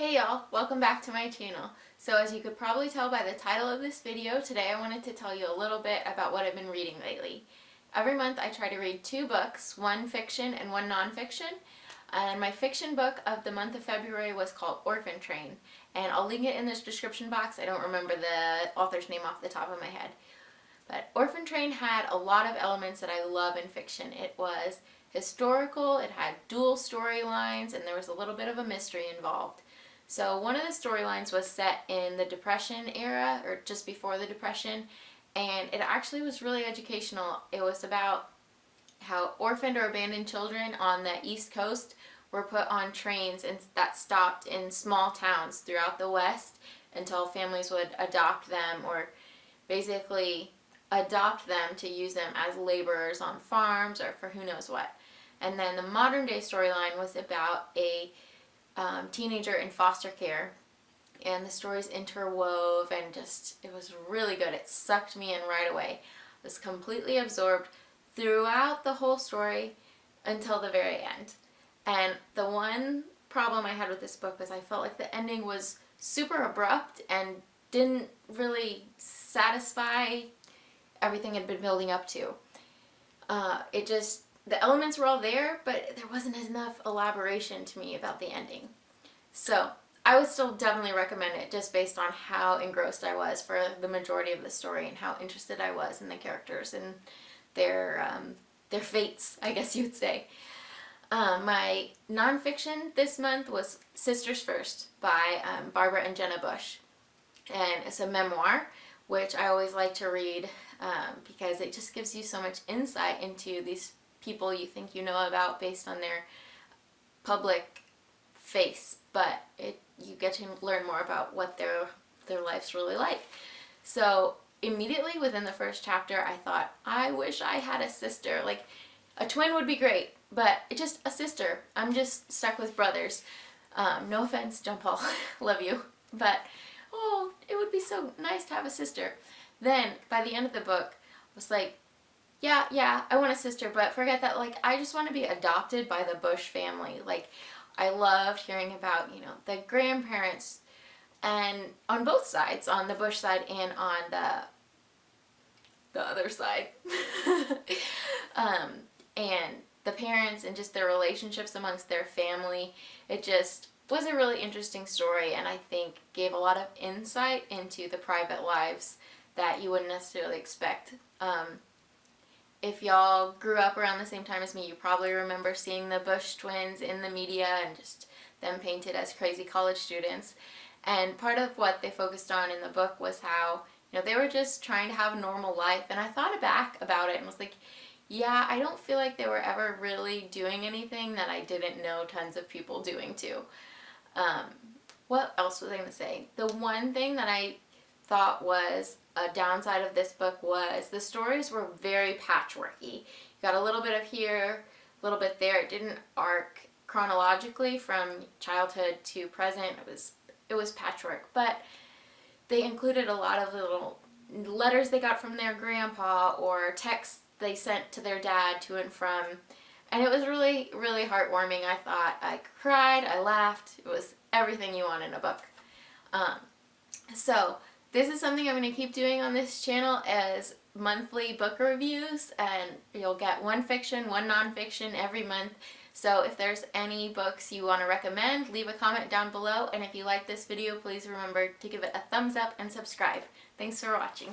Hey y'all, welcome back to my channel. So as you could probably tell by the title of this video, today I wanted to tell you a little bit about what I've been reading lately. Every month I try to read 2 books, one fiction and one nonfiction. And my fiction book of the month of February was called Orphan Train. And I'll link it in this description box. I don't remember the author's name off the top of my head. But Orphan Train had a lot of elements that I love in fiction. It was historical, it had dual storylines, and there was a little bit of a mystery involved. So one of the storylines was set in the Depression era, or just before the Depression, and it actually was really educational. It was about how orphaned or abandoned children on the East Coast were put on trains that stopped in small towns throughout the West until families would adopt them, or basically adopt them to use them as laborers on farms or for who knows what. And then the modern day storyline was about a teenager in foster care, and the stories interwove, and it was really good. It sucked me in right away. I was completely absorbed throughout the whole story until the very end. And the one problem I had with this book was I felt like the ending was super abrupt and didn't really satisfy everything had been building up to. The elements were all there, but there wasn't enough elaboration to me about the ending. So I would still definitely recommend it, just based on how engrossed I was for the majority of the story and how interested I was in the characters and their fates, I guess you would say. My nonfiction this month was Sisters First by Barbara and Jenna Bush. And it's a memoir, which I always like to read because it just gives you so much insight into these people you think you know about based on their public face, but you get to learn more about what their life's really like. So immediately within the first chapter, I thought, I wish I had a sister. Like, a twin would be great, but just a sister. I'm just stuck with brothers. No offense, John Paul, love you, but it would be so nice to have a sister. Then by the end of the book, I was like, yeah, I want a sister, but forget that. Like, I just want to be adopted by the Bush family. Like, I loved hearing about, the grandparents, and on both sides, on the Bush side and on the other side. And the parents and just their relationships amongst their family. It just was a really interesting story, and I think gave a lot of insight into the private lives that you wouldn't necessarily expect. If y'all grew up around the same time as me, you probably remember seeing the Bush twins in the media and just them painted as crazy college students. And part of what they focused on in the book was how, they were just trying to have a normal life. And I thought back about it and was like, yeah, I don't feel like they were ever really doing anything that I didn't know tons of people doing too. What else was I going to say? The one thing that I thought was a downside of this book was the stories were very patchworky. You got a little bit of here, a little bit there. It didn't arc chronologically from childhood to present. It was patchwork, but they included a lot of little letters they got from their grandpa or texts they sent to their dad to and from, and it was really, really heartwarming. I thought I cried, I laughed. It was everything you want in a book. So this is something I'm going to keep doing on this channel as monthly book reviews, and you'll get one fiction, one nonfiction every month. So if there's any books you want to recommend, leave a comment down below, and if you like this video, please remember to give it a thumbs up and subscribe. Thanks for watching.